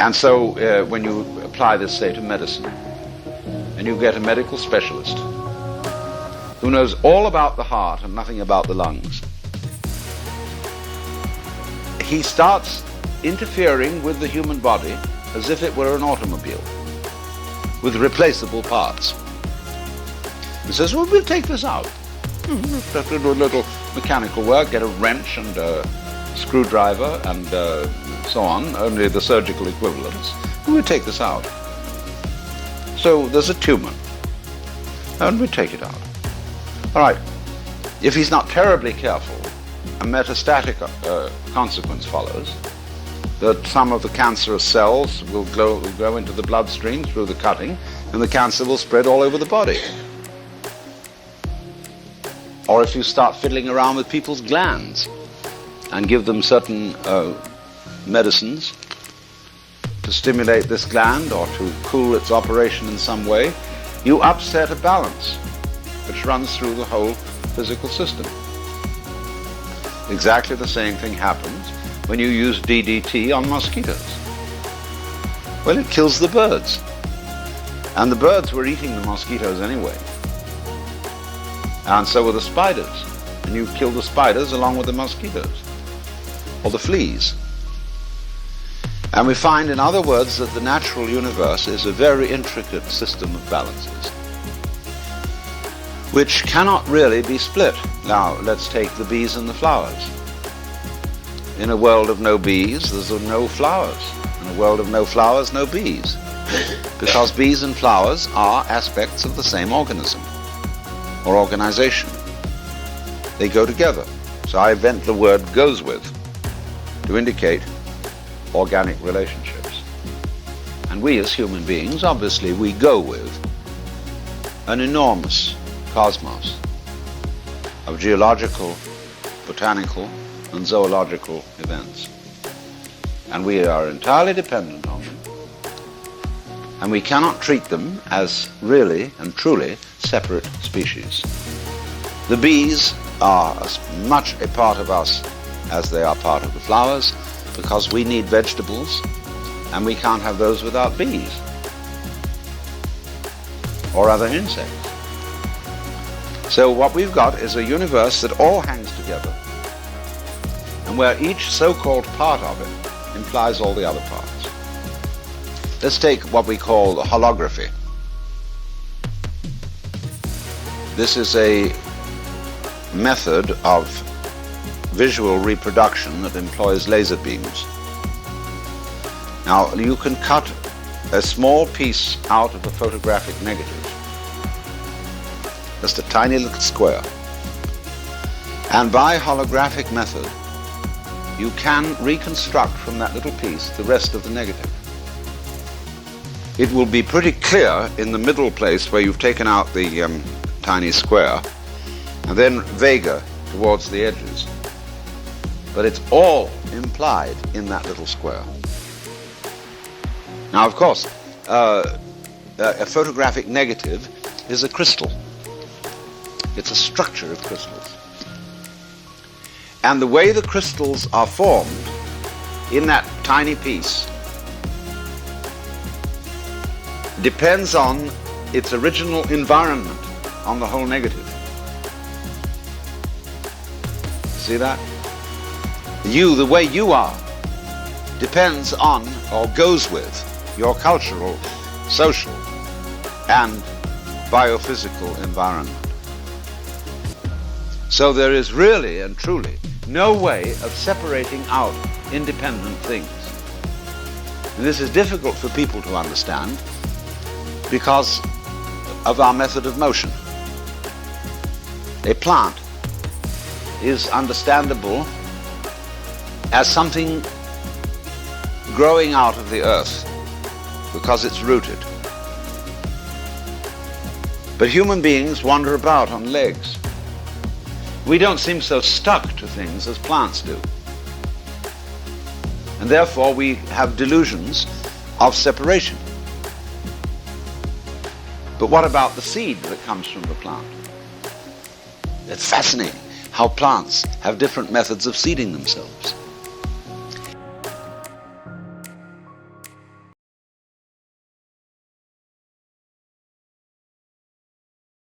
And so when you apply this, say, to medicine, and you get a medical specialist who knows all about the heart and nothing about the lungs, he starts interfering with the human body as if it were an automobile with replaceable parts. He says, well, we'll take this out. Just do a little mechanical work, get a wrench and a screwdriver and so on, only the surgical equivalents. We'll take this out. So there's a tumor, and we take it out. All right, if he's not terribly careful, a metastatic consequence follows, that some of the cancerous cells will go into the bloodstream through the cutting, and the cancer will spread all over the body. Or if you start fiddling around with people's glands and give them certain medicines to stimulate this gland or to cool its operation in some way, you upset a balance which runs through the whole physical system. Exactly the same thing happens when you use DDT on mosquitoes. Well, it kills the birds. And the birds were eating the mosquitoes anyway. And so were the spiders. And you kill the spiders along with the mosquitoes, or the fleas. And we find, in other words, that the natural universe is a very intricate system of balances, which cannot really be split. Now, let's take the bees and the flowers. In a world of no bees, there's no flowers. In a world of no flowers, no bees. Because bees and flowers are aspects of the same organism or organization. They go together. So I invent the word goes with to indicate organic relationships. And we as human beings, obviously, we go with an enormous cosmos of geological, botanical, and zoological events. And we are entirely dependent on them. And we cannot treat them as really and truly separate species. The bees are as much a part of us as they are part of the flowers, because we need vegetables, and we can't have those without bees or other insects. So what we've got is a universe that all hangs together, and where each so-called part of it implies all the other parts. Let's take what we call holography. This is a method of visual reproduction that employs laser beams. Now, you can cut a small piece out of a photographic negative, just a tiny little square, and by holographic method, you can reconstruct from that little piece the rest of the negative. It will be pretty clear in the middle place where you've taken out the tiny square, and then vaguer towards the edges. But it's all implied in that little square. Now, of course, a photographic negative is a crystal. It's a structure of crystals. And the way the crystals are formed in that tiny piece depends on its original environment on the whole negative. See that? You, the way you are, depends on or goes with your cultural, social, and biophysical environment. So there is really and truly no way of separating out independent things. And this is difficult for people to understand because of our method of motion. A plant is understandable as something growing out of the earth because it's rooted. But human beings wander about on legs. We don't seem so stuck to things as plants do. And therefore we have delusions of separation. But what about the seed that comes from the plant? It's fascinating how plants have different methods of seeding themselves.